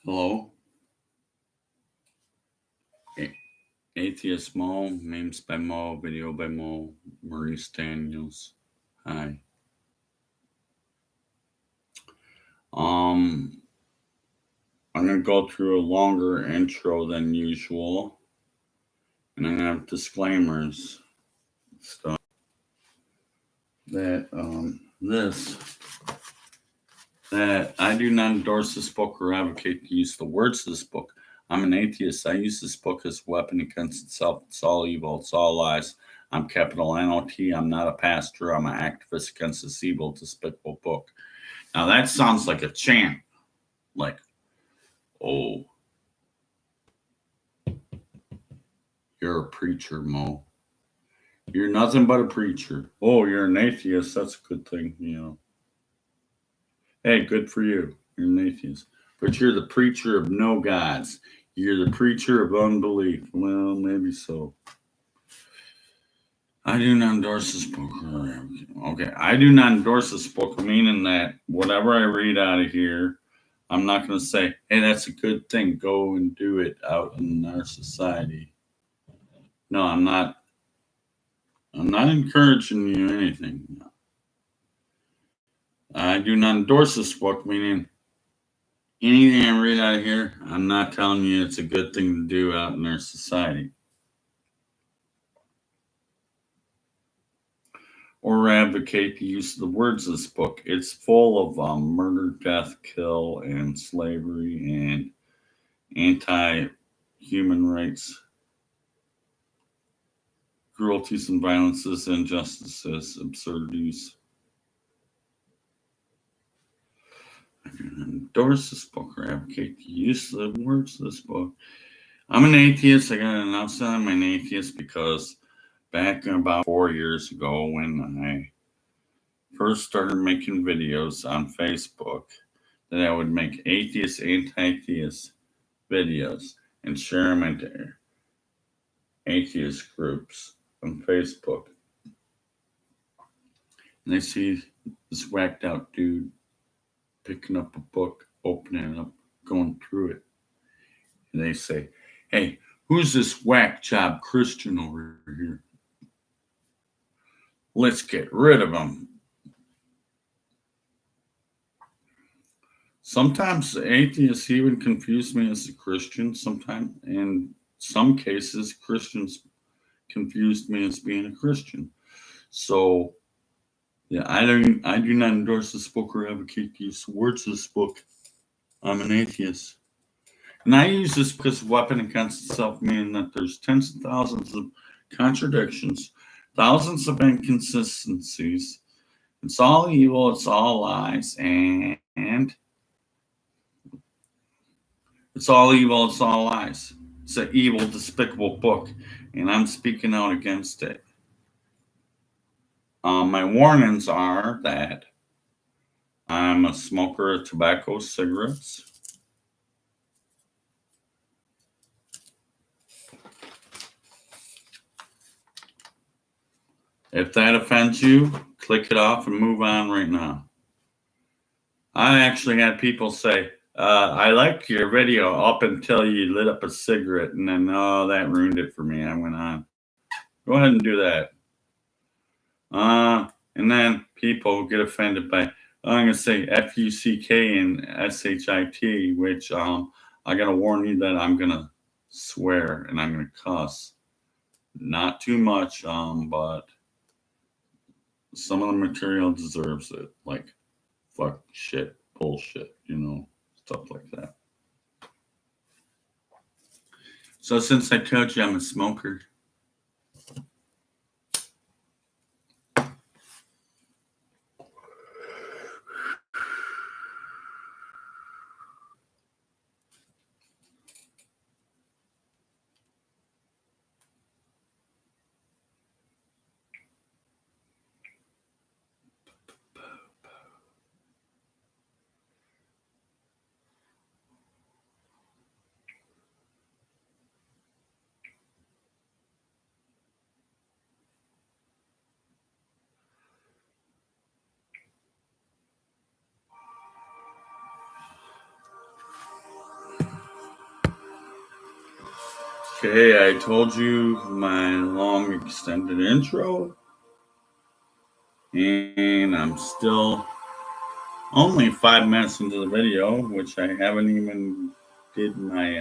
Hello, Atheist Mo, memes by Mo, video by Mo, Maurice Daniels. Hi. Um, I'm gonna go through a longer intro than usual, and I'm gonna have disclaimers stuff that this that I do not endorse this book or advocate the use of the words of this book. I'm an atheist. I use this book as a weapon against itself. It's all evil. It's all lies. I'm capital N-O-T. I'm not a pastor. I'm an activist against this evil, despicable book. Now that sounds like a chant. Like, oh, you're a preacher, Mo. You're nothing but a preacher. Oh, you're an atheist. That's a good thing. Hey, good for you. You're an atheist. But you're the preacher of no gods. You're the preacher of unbelief. Well, maybe so. I do not endorse this book. Okay, I do not endorse this book, meaning that whatever I read out of here, I'm not going to say, hey, that's a good thing. Go and do it out in our society. No, I'm not. I'm not encouraging you anything. I do not endorse this book, meaning anything I read out of here, I'm not telling you it's a good thing to do out in our society. Or advocate the use of the words of this book. It's full of murder, death, kill, and slavery, and anti-human rights, cruelties and violences, injustices, absurdities. I do not endorse this book or advocate the use of the words of this book. I'm an atheist. I gotta announce that I'm an atheist because back about 4 years ago when I first started making videos on Facebook, that I would make atheist, anti-atheist videos and share them into atheist groups on Facebook. And I see this whacked out dude picking up a book, opening it up, going through it. And they say, hey, who's this whack job Christian over here? Let's get rid of him. Sometimes atheists even confuse me as a Christian. Sometimes, in some cases, Christians confused me as being a Christian. So, yeah, I do not endorse this book or advocate the use of words of this book. I'm an atheist. And I use this book as a weapon against itself, meaning that there's tens of thousands of contradictions, thousands of inconsistencies. It's all evil, it's all lies, and it's all evil, it's all lies. It's an evil, despicable book, and I'm speaking out against it. My warnings are that I'm a smoker of tobacco cigarettes. If that offends you, click it off and move on right now. I actually had people say, I liked your video up until you lit up a cigarette, and then, oh, that ruined it for me. I went on. Go ahead and do that. And then people get offended by, I'm going to say F-U-C-K and S-H-I-T, which I got to warn you that I'm going to swear and I'm going to cuss. Not too much, but some of the material deserves it. Like, fuck, shit, bullshit, stuff like that. So since I told you I'm a smoker, Okay, I told you my long extended intro, and I'm still only 5 minutes into the video, which I haven't even did my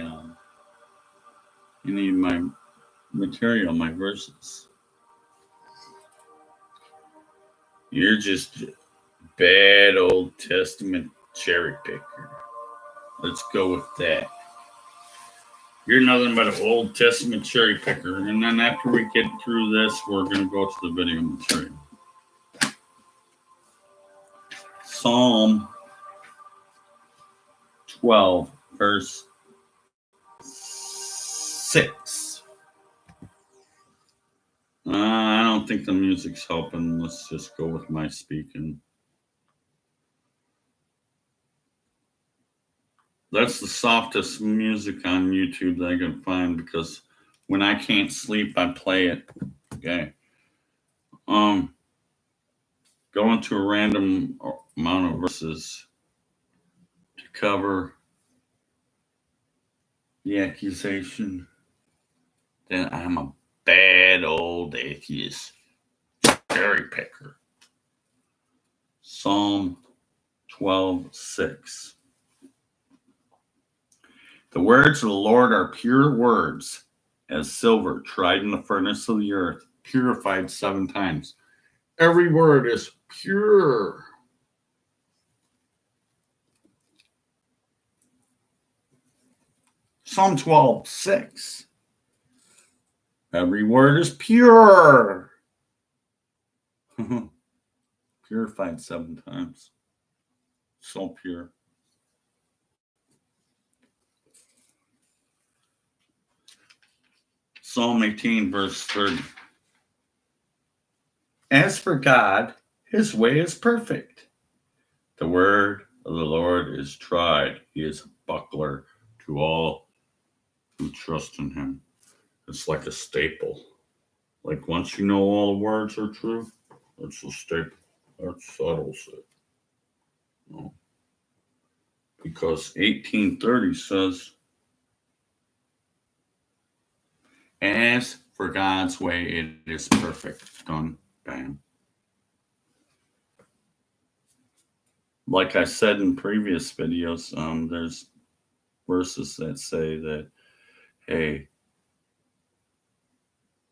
any of my material, my verses. You're just a bad Old Testament cherry picker. Let's go with that. You're nothing but an Old Testament cherry picker. And then after we get through this, we're going to go to the video material. Psalm 12, verse 6. I don't think the music's helping. Let's just go with my speaking. That's the softest music on YouTube that I can find because when I can't sleep, I play it. Okay. Go into a random amount of verses to cover the accusation that I'm a bad old atheist cherry picker. Psalm 12:6. The words of the Lord are pure words, as silver tried in the furnace of the earth, purified 7 times. Every word is pure. Psalm 12:6. Every word is pure. Purified 7 times. So pure. Psalm 18, verse 30. As for God, his way is perfect. The word of the Lord is tried. He is a buckler to all who trust in him. It's like a staple. Like once you know all the words are true, it's a staple. That settles it. No. Because 1830 says, as for God's way, it is perfect. Done. Bam. Like I said in previous videos, there's verses that say that, hey,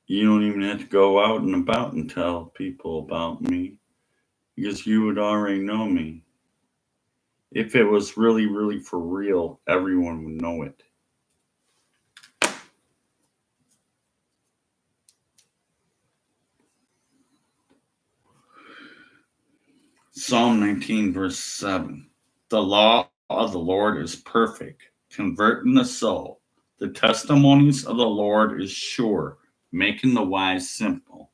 you don't even have to go out and about and tell people about me because you would already know me. If it was really, really for real, everyone would know it. Psalm 19, verse 7. The law of the Lord is perfect, converting the soul. The testimonies of the Lord is sure, making the wise simple.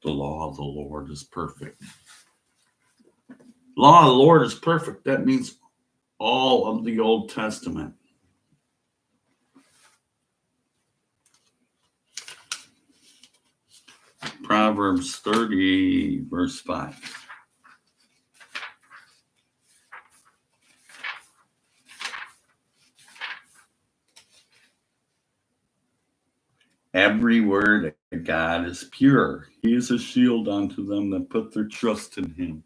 The law of the Lord is perfect. Law of the Lord is perfect. That means all of the Old Testament. Proverbs 30, verse 5. Every word of God is pure. He is a shield unto them that put their trust in him.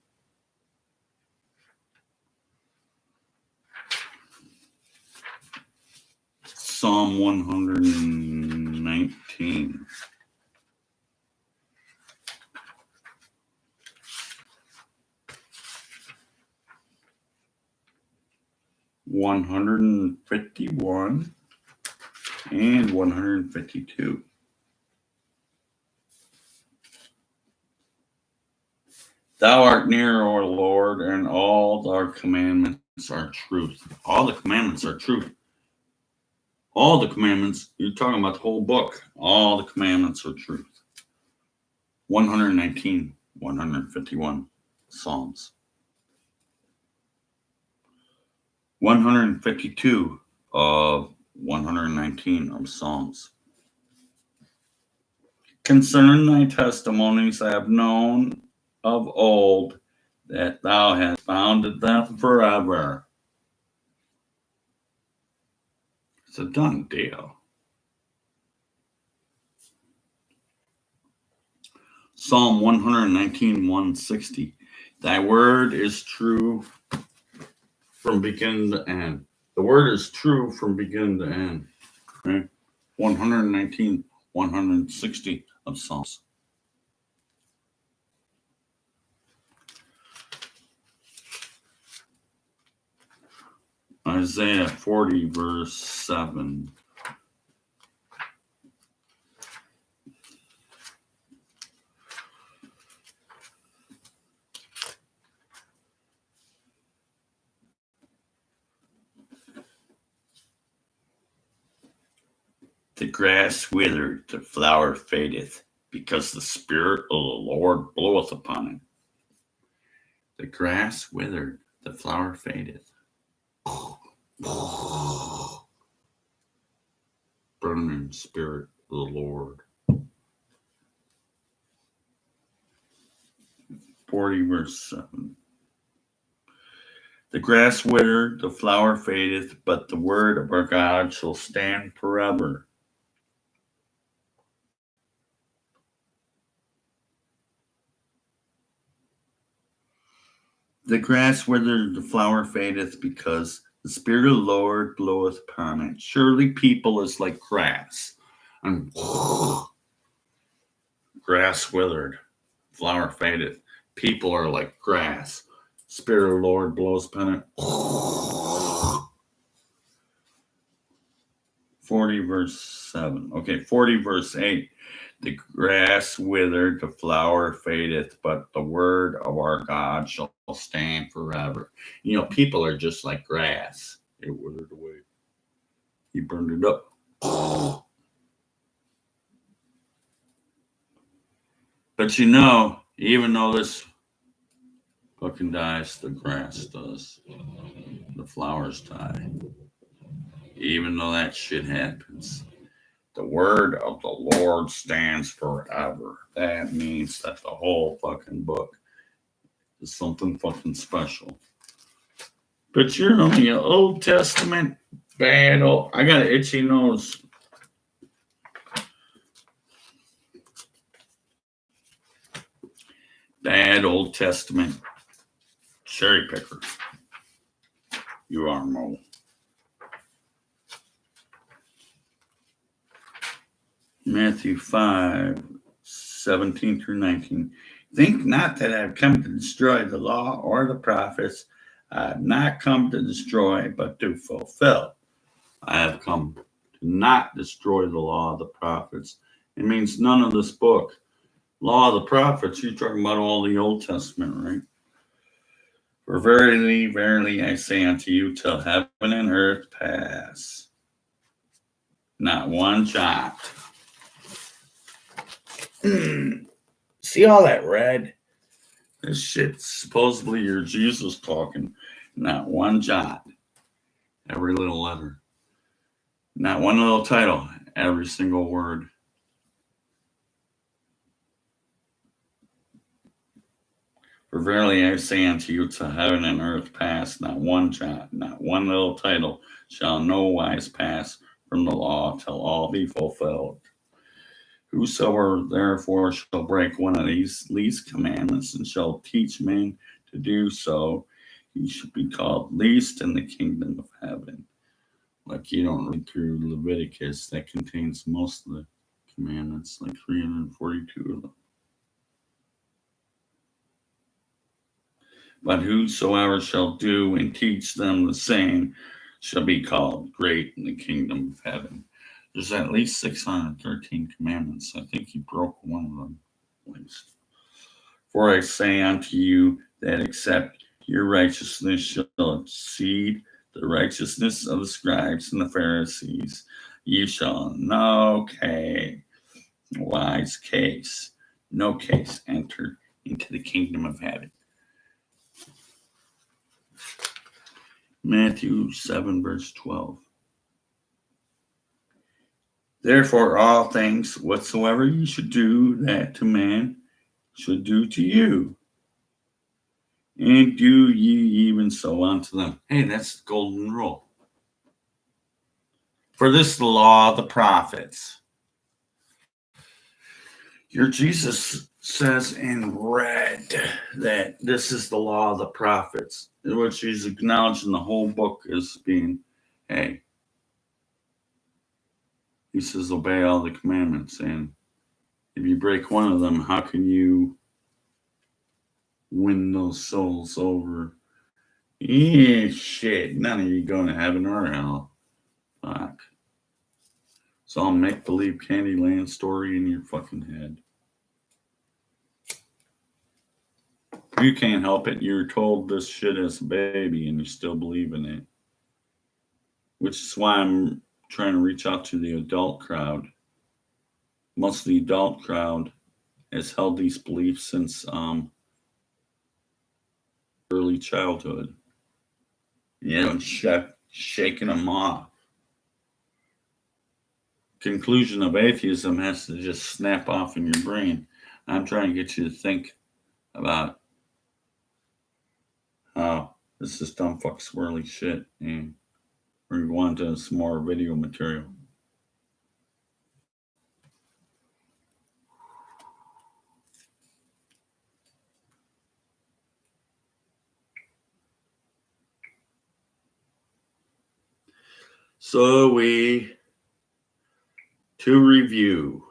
Psalm 119. (151) and 152. Thou art near, O Lord, and all thy commandments are truth. All the commandments are truth. All the commandments, you're talking about the whole book. All the commandments are truth. 119, 151 Psalms. 152 of 119 are Psalms. Concerning thy testimonies I have known of old, that thou hast founded them forever. It's a done deal. Psalm 119, 160. Thy word is true from beginning to end. The word is true from beginning to end. Okay? 119, 160 of Psalms. Isaiah 40, verse 7. The grass withered, the flower fadeth, because the Spirit of the Lord bloweth upon it. The grass withered, the flower fadeth. Burning Spirit of the Lord. 40, verse 7. The grass withered, the flower fadeth, but the word of our God shall stand forever. The grass withered, the flower fadeth, because the Spirit of the Lord bloweth upon it. Surely people is like grass. And grass withered, flower fadeth. People are like grass. Spirit of the Lord blows upon it. 40 verse 7. Okay, 40 verse 8. The grass withered, the flower fadeth, but the word of our God shall stand forever. You know, people are just like grass. It withered away. He burned it up. But you know, even though this fucking dies, the grass does. The flowers die. Even though that shit happens. The word of the Lord stands forever. That means that the whole fucking book is something fucking special. But you're only an Old Testament bad old. I got an itchy nose. Bad Old Testament cherry picker. You are, Mo. Matthew 5, 17 through 19. Think not that I have come to destroy the law or the prophets. I have not come to destroy, but to fulfill. I have come to not destroy the law of the prophets. It means none of this book. Law of the prophets, you're talking about all the Old Testament, right? For verily, verily, I say unto you, till heaven and earth pass, not one jot. See all that red? This shit's supposedly your Jesus talking. Not one jot. Every little letter. Not one little title. Every single word. For verily I say unto you, till heaven and earth pass, not one jot, not one little title shall no wise pass from the law till all be fulfilled. Whosoever therefore shall break one of these least commandments and shall teach men to do so, he should be called least in the kingdom of heaven. Like you don't read through Leviticus, that contains most of the commandments, like 342 of them. But whosoever shall do and teach them the same shall be called great in the kingdom of heaven. There's at least 613 commandments. I think he broke one of them, at least. For I say unto you that except your righteousness shall exceed the righteousness of the scribes and the Pharisees, you shall no case enter into the kingdom of heaven. Matthew 7, verse 12. Therefore, all things whatsoever you should do, that to man should do to you. And do ye even so unto them. Hey, that's the golden rule. For this is the law of the prophets. Your Jesus says in red that this is the law of the prophets, in which he's acknowledging the whole book as being, hey, he says, obey all the commandments. And if you break one of them, how can you win those souls over? Yeah, shit. None of you going to heaven or hell. Fuck. It's all make believe Candyland story in your fucking head. You can't help it. You're told this shit as a baby and you still believe in it. Which is why I'm trying to reach out to the adult crowd. Most of the adult crowd has held these beliefs since early childhood. You know, shaking them off. Conclusion of atheism has to just snap off in your brain. I'm trying to get you to think about how this is dumb fuck swirly shit, and we're going to go on to some more video material. So to review.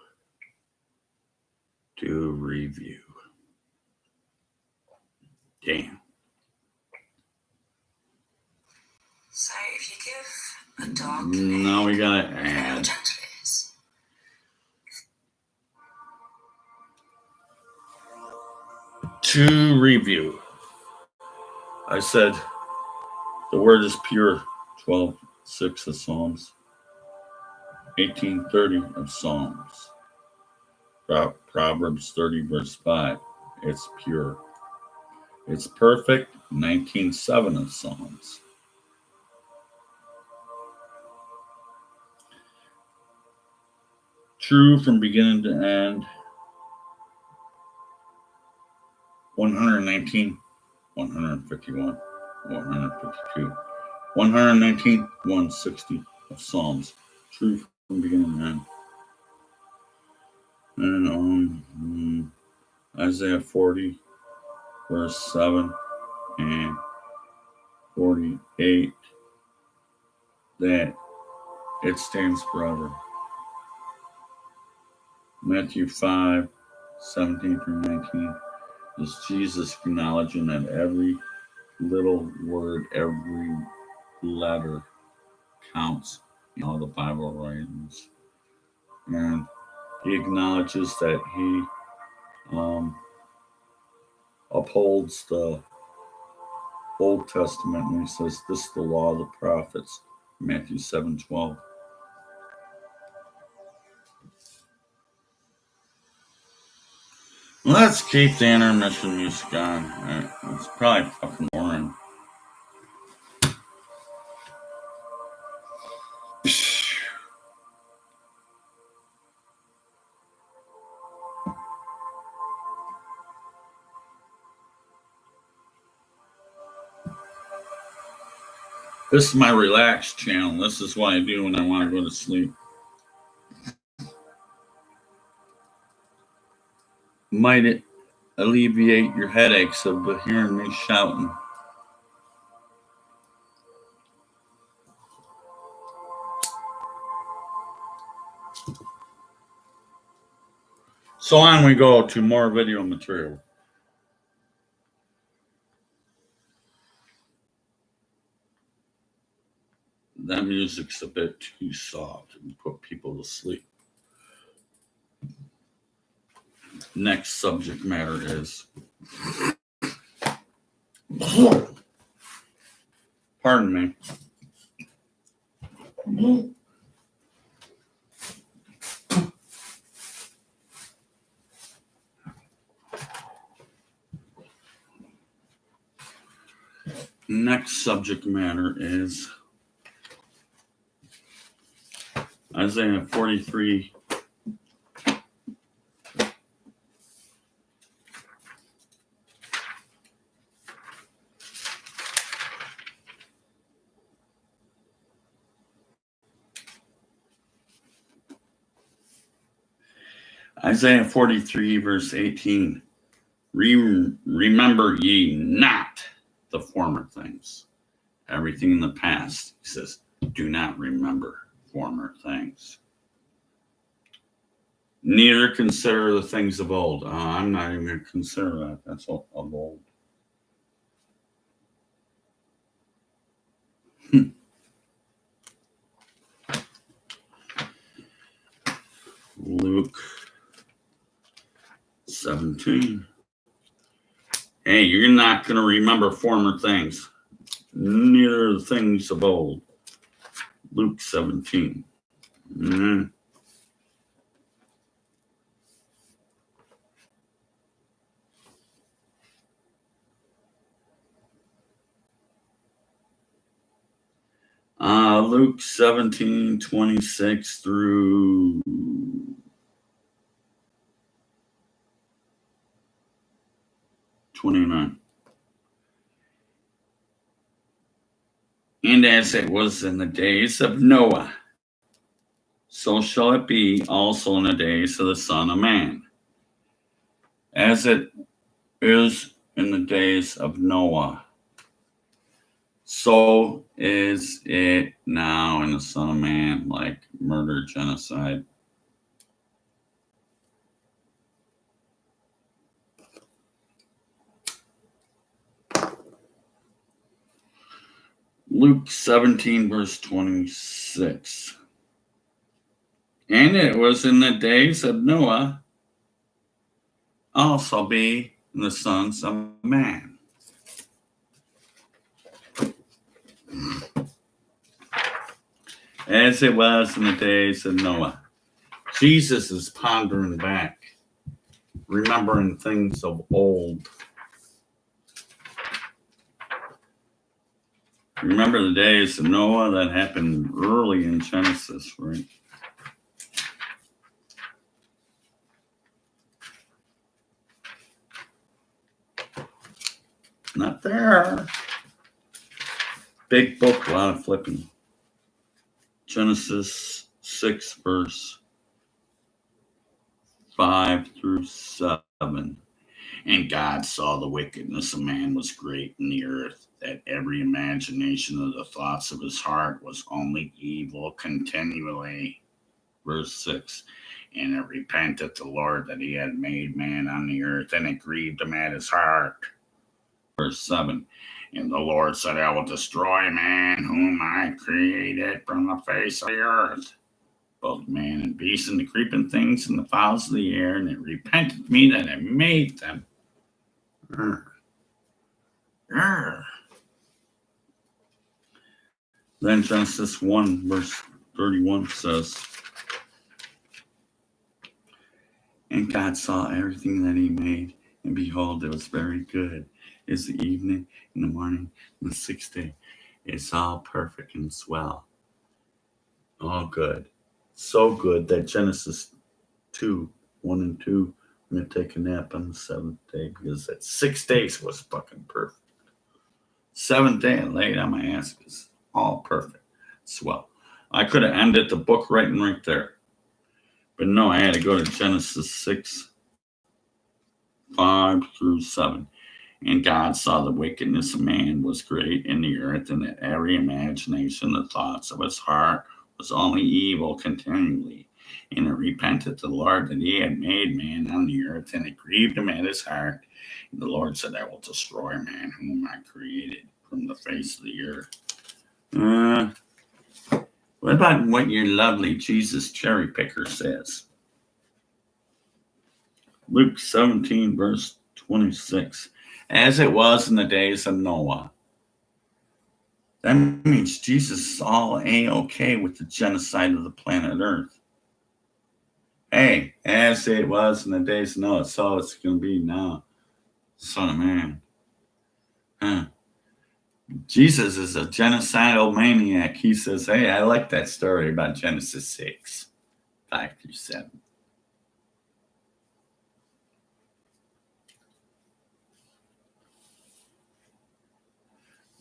Damn. So if you give a dog now we gotta add. To review. I said the word is pure, 12:6 of Psalms, 18:30 of Psalms, Proverbs 30 verse 5. It's pure. It's perfect, 19:7 of Psalms. True from beginning to end, 119, 151, 152, 119, 160 of Psalms. True from beginning to end. And Isaiah 40, verse 7 and 48, that it stands forever. Matthew 5, 17 through 19 is Jesus acknowledging that every little word, every letter counts in all the Bible writings. And he acknowledges that he upholds the Old Testament when he says, this is the law of the prophets, Matthew 7:12. Let's keep the intermission music on. It's probably fucking boring. This is my relaxed channel. This is what I do when I want to go to sleep. Might it alleviate your headaches of hearing me shouting? So on we go to more video material. That music's a bit too soft and put people to sleep. Next subject matter is, pardon me. Next subject matter is Isaiah 43. Isaiah 43, verse 18. Remember ye not the former things. Everything in the past, he says, do not remember former things. Neither consider the things of old. I'm not even going to consider that. That's of old. Luke 17. Hey, you're not going to remember former things, neither the things of old. Luke 17. Luke 17, 26 through 29. And as it was in the days of Noah, so shall it be also in the days of the Son of Man. As it is in the days of Noah, so is it now in the Son of Man, like murder, genocide. Luke 17, verse 26. And it was in the days of Noah, also be in the sons of man. As it was in the days of Noah. Jesus is pondering back, remembering things of old. Remember the days of Noah? That happened early in Genesis, right? Not there. Big book, a lot of flipping. Genesis 6, verse 5 through 7. And God saw the wickedness of man was great in the earth, that every imagination of the thoughts of his heart was only evil continually. Verse 6. And it repented the Lord that he had made man on the earth, and it grieved him at his heart. Verse 7. And the Lord said, I will destroy man whom I created from the face of the earth, both man and beast and the creeping things and the fowls of the air, and it repented me that I made them. Then Genesis 1, verse 31 says, and God saw everything that he made, and behold, it was very good. Is the evening and the morning and the sixth day. It's all perfect and swell. All good. So good that Genesis 2, 1 and 2, I'm going to take a nap on the seventh day because that 6 days was fucking perfect. Seventh day I laid on my ass is all perfect. Swell. I could have ended the book right there. But no, I had to go to Genesis 6, 5 through 7. And God saw the wickedness of man was great in the earth, and that every imagination, the thoughts of his heart, was only evil continually. And it repented the Lord that he had made man on the earth, and it grieved him at his heart. And the Lord said, I will destroy man whom I created from the face of the earth. What about what your lovely Jesus cherry picker says? Luke 17, verse 26. As it was in the days of Noah. That means Jesus is all A-okay with the genocide of the planet Earth. Hey, as it was in the days of Noah, so it's going to be now. Son of man. Jesus is a genocidal maniac. He says, hey, I like that story about Genesis 6, 5 through 7.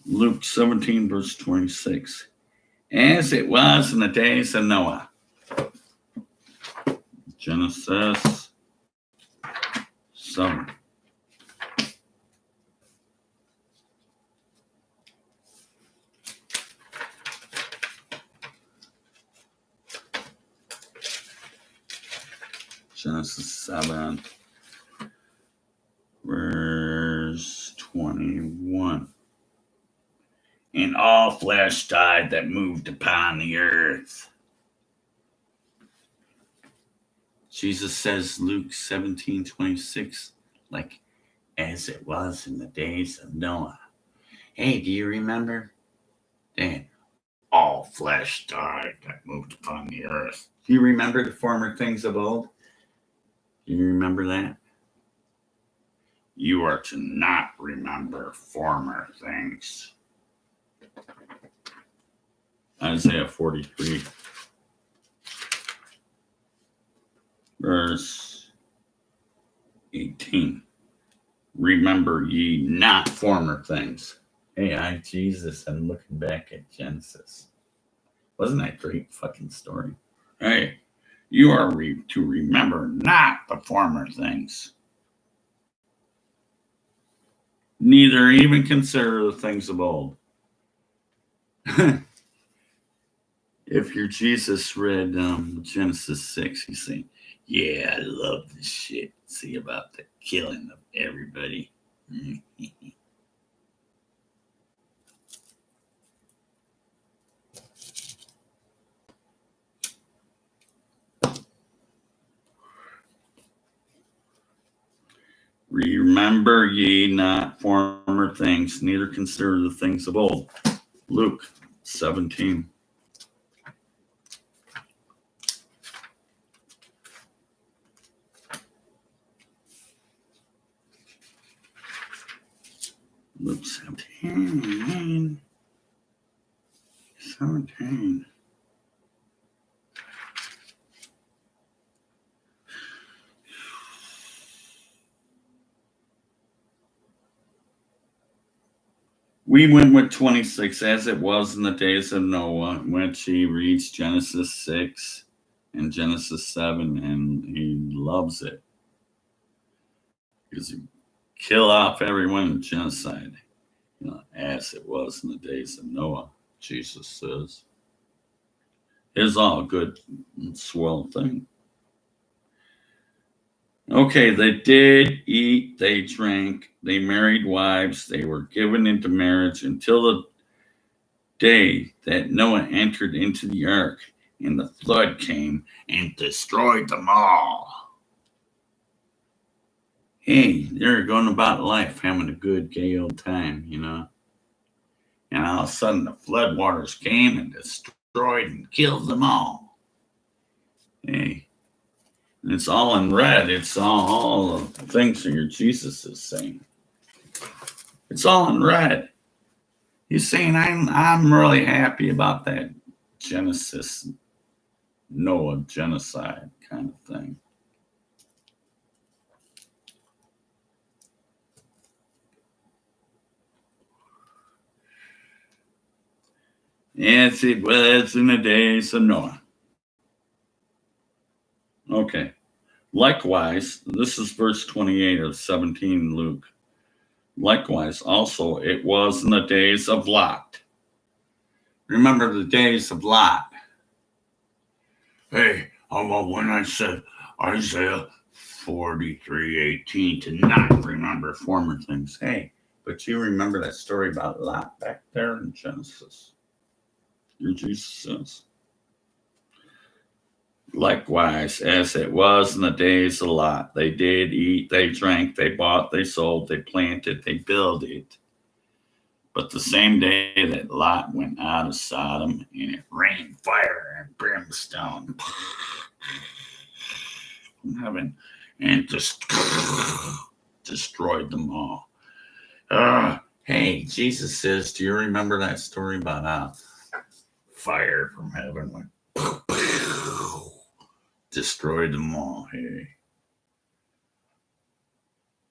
Luke 17, verse 26. As it was in the days of Noah. Genesis 7. Genesis 7, verse 21. And all flesh died that moved upon the earth. Jesus says, Luke 17:26, like as it was in the days of Noah. Hey, do you remember that all flesh died that moved upon the earth? Do you remember the former things of old? Do you remember that? You are to not remember former things. Isaiah 43, verse 18. Remember ye not former things. Hey, Jesus, I'm looking back at Genesis. Wasn't that a great fucking story? Hey, you are to remember not the former things. Neither even consider the things of old. If your Jesus read Genesis 6, he's saying, yeah, I love this shit. See about the killing of everybody. Remember ye not former things, neither consider the things of old. Luke 17. Luke 17. 17. We went with 26, as it was in the days of Noah, which he reads Genesis 6 and Genesis 7, and he loves it. Because he kill off everyone in genocide, as it was in the days of Noah, Jesus says. It's all good and swell thing. Okay, they did eat, they drank, they married wives, they were given into marriage until the day that Noah entered into the ark, and the flood came and destroyed them all. Hey, they're going about life, having a good, gay old time, And all of a sudden, the flood waters came and destroyed and killed them all. Hey. And it's all in red. It's all the things that your Jesus is saying. It's all in red. He's saying, I'm really happy about that Genesis, Noah genocide kind of thing. Yes, it was in the days of Noah. Okay. Likewise, this is verse 28 of 17 Luke. Likewise, also, it was in the days of Lot. Remember the days of Lot. Hey, when I said Isaiah 43:18 to not remember former things. Hey, but you remember that story about Lot back there in Genesis. Your Jesus says. Likewise, as it was in the days of Lot, they did eat, they drank, they bought, they sold, they planted, they builded. But the same day that Lot went out of Sodom, and it rained fire and brimstone from heaven, and just destroyed them all. Hey, Jesus says, do you remember that story about fire from heaven went destroyed them all? Hey,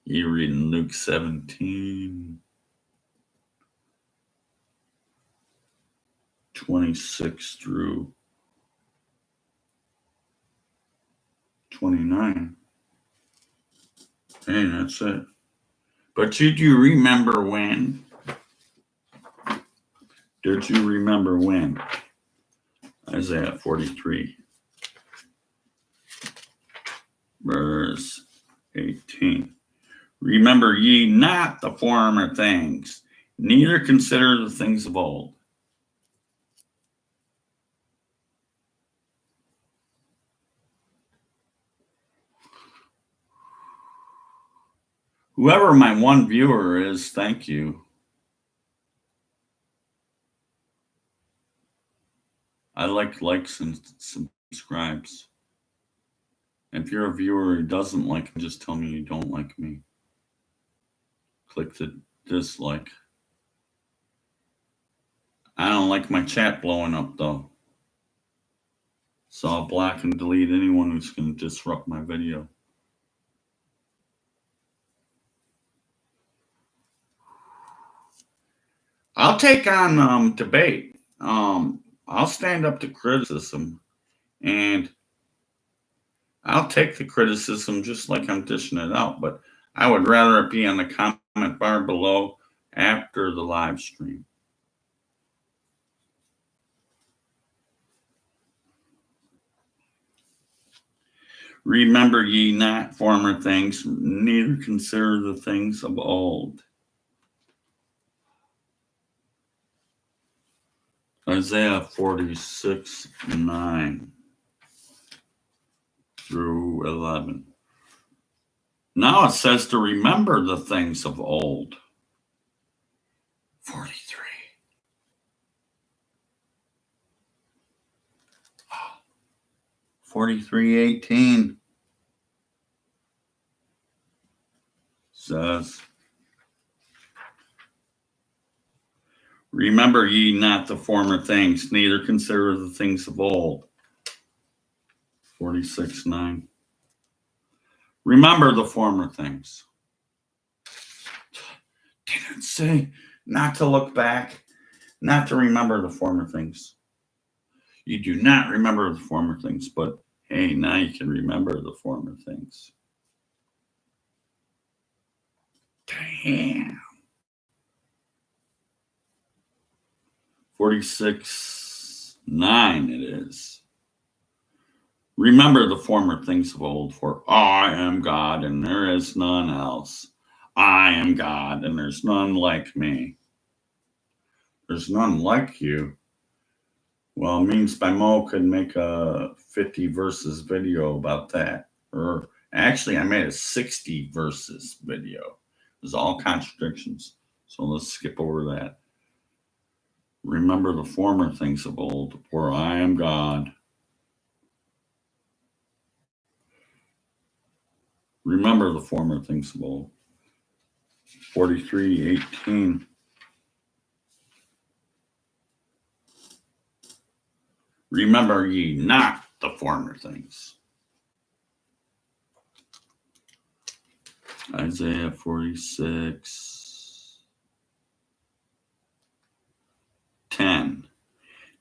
you reading Luke 17, 26 through 29. Okay, that's it. But did you remember when? Did you remember when? Isaiah 43, verse 18. Remember ye not the former things, neither consider the things of old. Whoever my one viewer is, thank you. I like likes and subscribes. If you're a viewer who doesn't like me, just tell me you don't like me. Click the dislike. I don't like my chat blowing up though. So I'll block and delete anyone who's going to disrupt my video. I'll take on debate. I'll stand up to criticism, and I'll take the criticism just like I'm dishing it out. But I would rather it be on the comment bar below after the live stream. Remember ye not former things, neither consider the things of old. Isaiah 46, 9 through 11. Now it says to remember the things of old. 43. 43:18 says, remember ye not the former things, neither consider the things of old. 46:9. Remember the former things. Didn't say not to look back, not to remember the former things. You do not remember the former things, but hey, now you can remember the former things. Damn. 46:9 it is. Remember the former things of old, for I am God and there is none else. I am God and there's none like me. There's none like you. Well, Memes by Mo could make a 50 verses video about that. Or actually, I made a 60 verses video. It was all contradictions. So let's skip over that. Remember the former things of old, for I am God. Remember the former things of old. 43:18. Remember ye not the former things. Isaiah 46:10.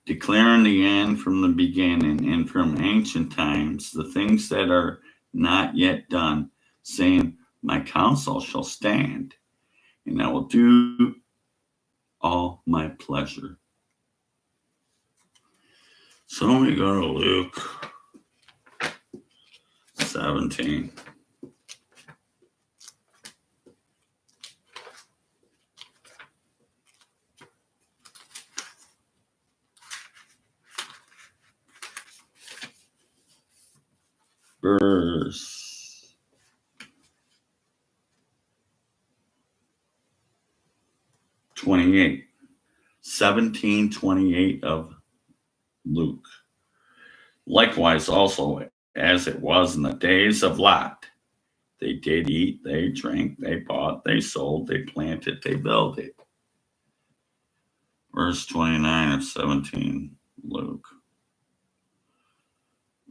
Declaring the end from the beginning and from ancient times, the things that are not yet done, saying, my counsel shall stand, and I will do all my pleasure. So we go to Luke 17. Verse 28. 17:28 of Luke. Likewise also, as it was in the days of Lot, they did eat, they drank, they bought, they sold, they planted, they builded. Verse 29 of 17, Luke.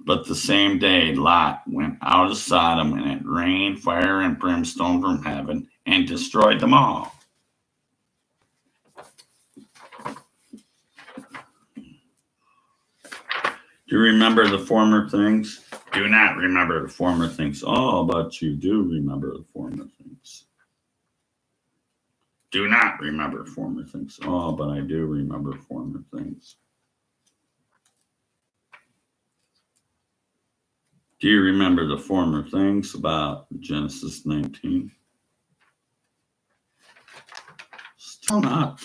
But the same day Lot went out of Sodom, and it rained fire and brimstone from heaven and destroyed them all. Do you remember the former things? Do not remember the former things. Oh, but you do remember the former things. Do not remember former things. Oh, but I do remember former things. Do you remember the former things about Genesis 19? Still not.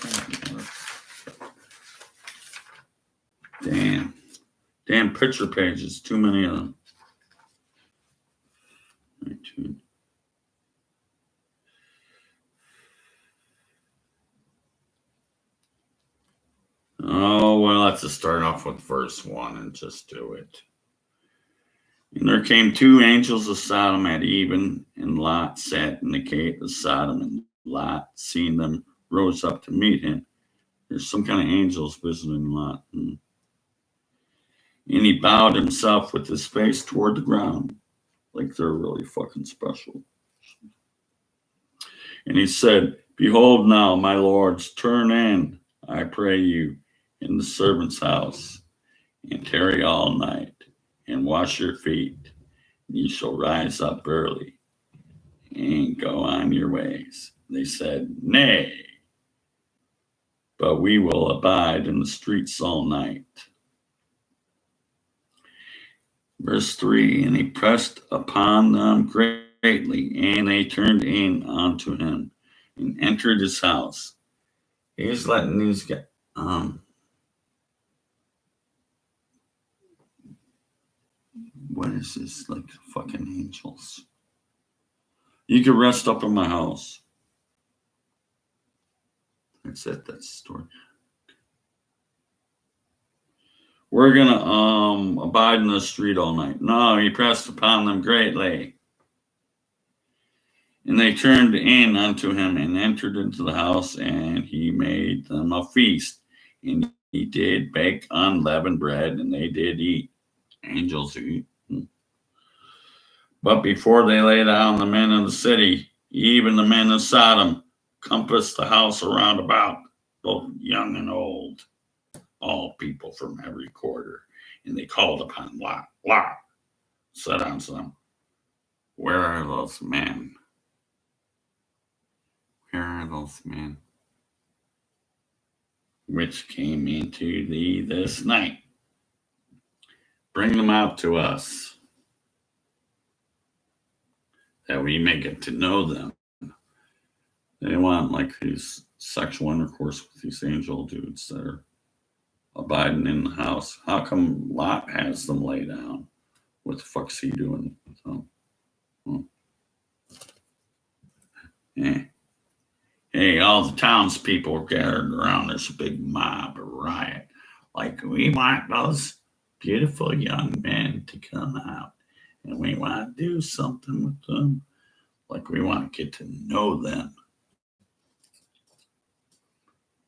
Damn. Damn picture pages. Too many of them. 19. Oh, well, let's just start off with verse 1 and just do it. And there came two angels of Sodom at even, and Lot sat in the gate of Sodom, and Lot, seeing them, rose up to meet him. There's some kind of angels visiting Lot. And he bowed himself with his face toward the ground, like they're really fucking special. And he said, Behold now, my lords, turn in, I pray you, in the servant's house, and tarry all night, and wash your feet. And you shall rise up early, and go on your ways. They said, Nay, but we will abide in the streets all night. Verse 3, and he pressed upon them greatly, and they turned in unto him, and entered his house. He's letting these guys, what is this, like fucking angels? You can rest up in my house. That's it, that's the story. We're gonna abide in the street all night. No, he pressed upon them greatly. And they turned in unto him and entered into the house, and he made them a feast. And he did bake unleavened bread, and they did eat. Angels eat. But before they lay down, the men of the city, even the men of Sodom, compassed the house around about, both young and old, all people from every quarter. And they called upon Lot. Lot said unto them, Where are those men? Where are those men which came into thee this night? Bring them out to us, that we may get to know them. They want like these sexual intercourse with these angel dudes that are abiding in the house. How come Lot has them lay down? What the fuck's he doing with them? Yeah. Hey, all the townspeople are gathered around this big mob or riot. Like, we want those beautiful young men to come out, and we want to do something with them. Like, we want to get to know them.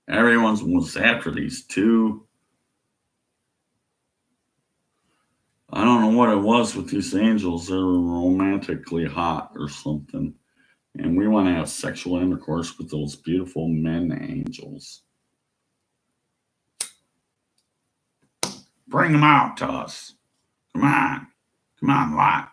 Everyone was after these two. I don't know what it was with these angels. They were romantically hot or something. And we want to have sexual intercourse with those beautiful men angels. Bring them out to us. Come on. Come on, Lot.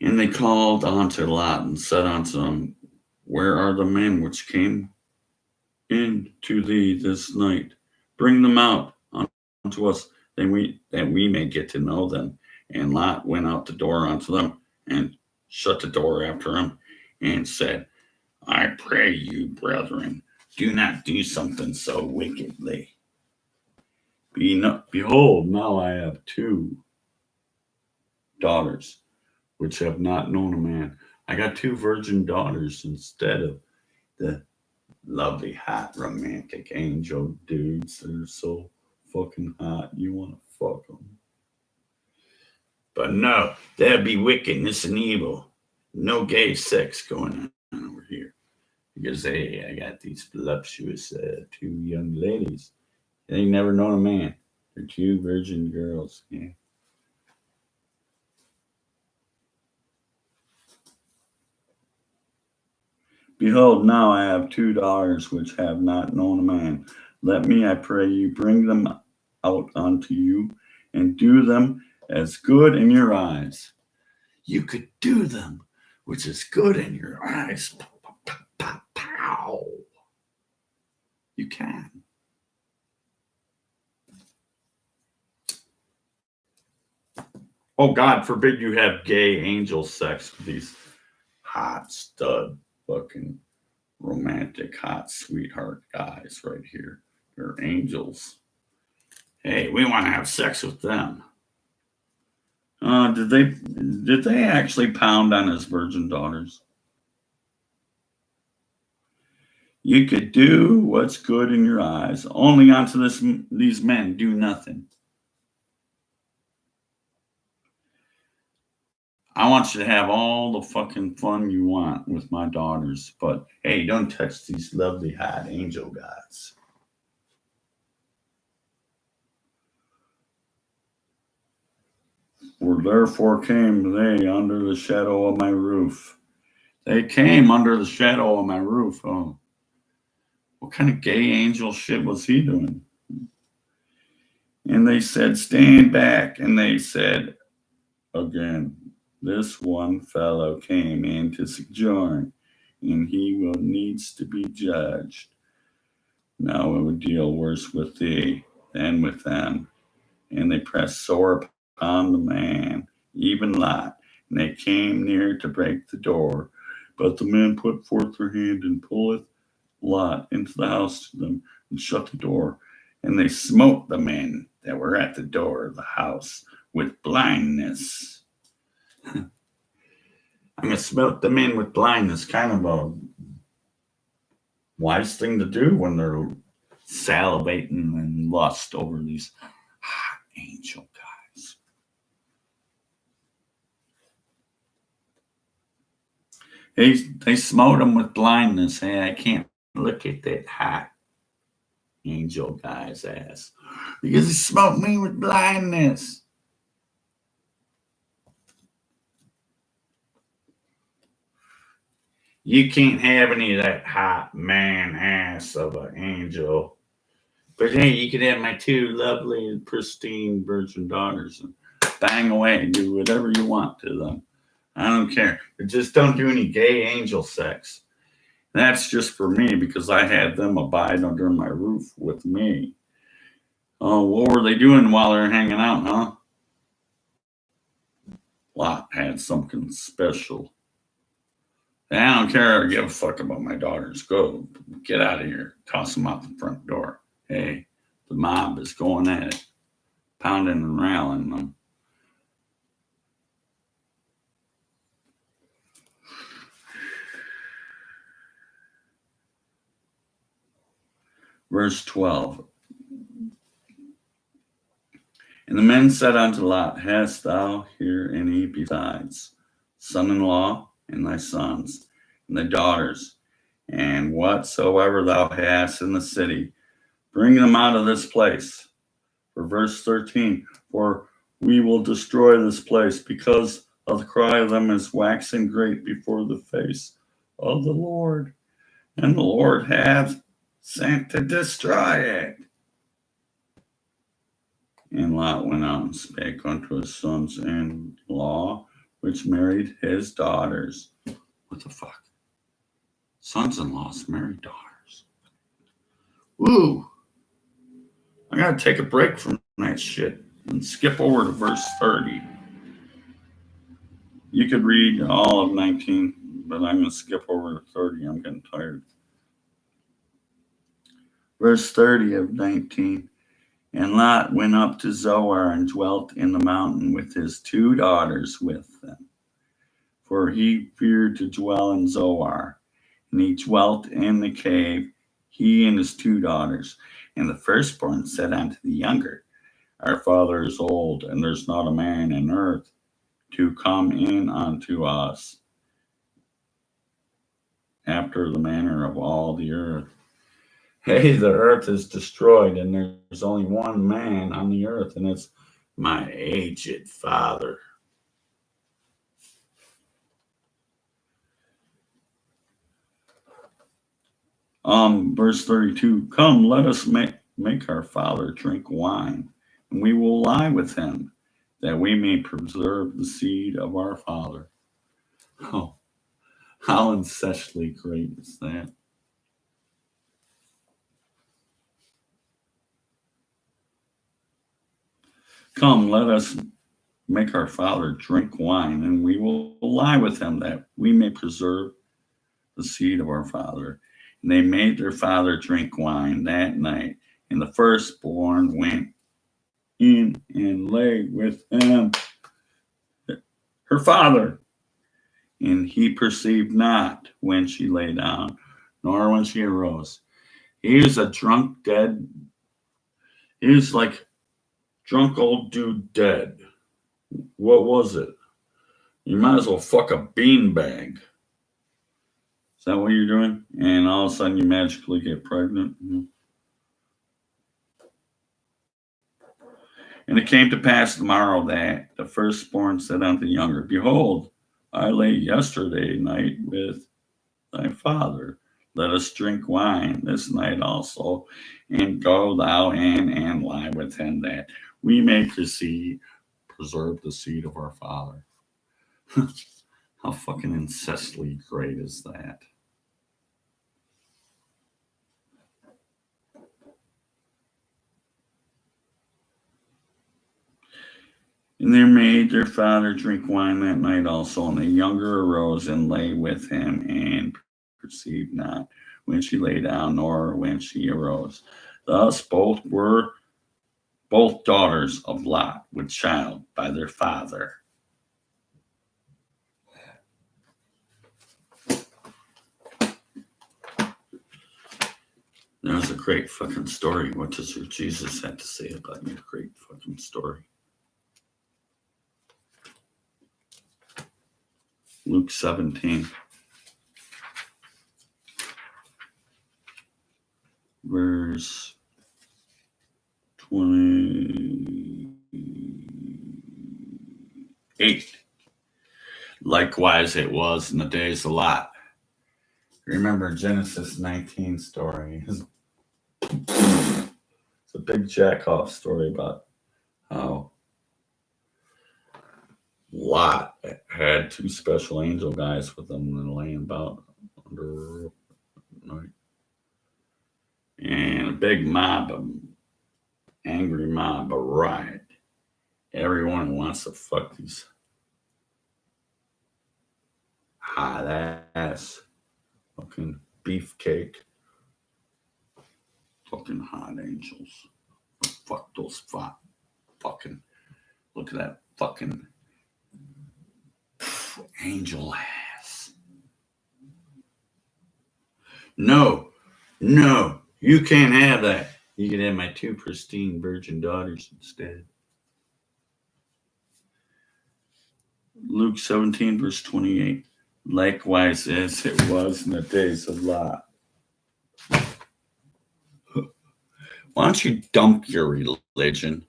And they called unto Lot and said unto him, Where are the men which came in to thee this night? Bring them out unto us, that we may get to know them. And Lot went out the door unto them, and shut the door after him, and said, I pray you, brethren, do not do something so wickedly. Behold, now I have two daughters, which have not known a man. I got two virgin daughters instead of the lovely, hot, romantic angel dudes that are so fucking hot. You want to fuck them. But no, that'd be wickedness and evil. No gay sex going on over here. Because, hey, I got these voluptuous two young ladies. They ain't never known a man. They're two virgin girls. Yeah. Behold, now I have 2 daughters which have not known a man. Let me, I pray you, bring them out unto you, and do them as good in your eyes. You could do them, which is good in your eyes. Pow, pow, pow, pow. You can. Oh, God forbid you have gay angel sex with these hot stud fucking romantic hot sweetheart guys right here. They're angels. Hey, we want to have sex with them. Did they actually pound on his virgin daughters? You could do what's good in your eyes. Only unto these men do nothing. I want you to have all the fucking fun you want with my daughters, but hey, don't touch these lovely hot angel gods. For therefore came they under the shadow of my roof. They came under the shadow of my roof. Oh, what kind of gay angel shit was he doing? And they said, stand back. And they said, again, this one fellow came in to sojourn, and he will needs to be judged. Now it would deal worse with thee than with them. And they pressed sore upon the man, even Lot, and they came near to break the door. But the men put forth their hand and pulleth Lot into the house to them and shut the door. And they smote the men that were at the door of the house with blindness. I'm going to smote them in with blindness. Kind of a wise thing to do when they're salivating and lust over these hot angel guys. They smote them with blindness. Hey, I can't look at that hot angel guy's ass because he smote me with blindness. You can't have any of that hot man ass of an angel. But hey, you could have my 2 lovely and pristine virgin daughters and bang away and do whatever you want to them. I don't care. But just don't do any gay angel sex. That's just for me because I had them abide under my roof with me. Oh, what were they doing while they're hanging out, huh? Lot had something special. I don't care or give a fuck about my daughters. Go, get out of here. Toss them out the front door. Hey, the mob is going at it, pounding and railing them. Verse 12. And the men said unto Lot, hast thou here any besides son-in-law and thy sons and thy daughters, and whatsoever thou hast in the city, bring them out of this place. For verse 13, for we will destroy this place because of the cry of them is waxing great before the face of the Lord, and the Lord hath sent to destroy it. And Lot went out and spake unto his sons-in-law, which married his daughters. What the fuck? Sons-in-laws married daughters. Woo! I gotta take a break from that shit and skip over to verse 30. You could read all of 19, but I'm gonna skip over to 30. I'm getting tired. Verse 30 of 19. And Lot went up to Zoar and dwelt in the mountain with his 2 daughters with them. For he feared to dwell in Zoar. And he dwelt in the cave, he and his 2 daughters. And the firstborn said unto the younger, our father is old, and there's not a man in earth to come in unto us after the manner of all the earth. Hey, the earth is destroyed, and there's only one man on the earth, and it's my aged father. Verse 32, come, let us make our father drink wine, and we will lie with him, that we may preserve the seed of our father. Oh, how ancestally great is that? Come, let us make our father drink wine, and we will lie with him, that we may preserve the seed of our father. And they made their father drink wine that night, and the firstborn went in and lay with him, her father. And he perceived not when she lay down, nor when she arose. He was a drunk, dead. He was like drunk old dude dead. What was it? You might as well fuck a beanbag. Is that what you're doing? And all of a sudden you magically get pregnant? Mm-hmm. And it came to pass tomorrow that the firstborn said unto the younger, behold, I lay yesterday night with thy father. Let us drink wine this night also, and go thou in and lie with him, that we may preserve the seed of our father. How fucking incestly great is that? And they made their father drink wine that night also, and the younger arose and lay with him, and perceived not when she lay down, nor when she arose. Thus both were both daughters of Lot with child by their father. There's a great fucking story. What does Jesus have to say about your great fucking story? Luke 17. Verse 28. Likewise it was in the days of Lot. Remember Genesis 19 story. It's a big jack-off story about how Lot had two special angel guys with him and laying about under night. And a big mob, angry mob, a riot. Everyone wants to fuck these hot ass fucking beefcake, fucking hot angels. Fuck those fucking, look at that fucking angel ass. No, you can't have that. You can have my two pristine virgin daughters instead. Luke 17, verse 28. Likewise, as it was in the days of Lot. Why don't you dump your religion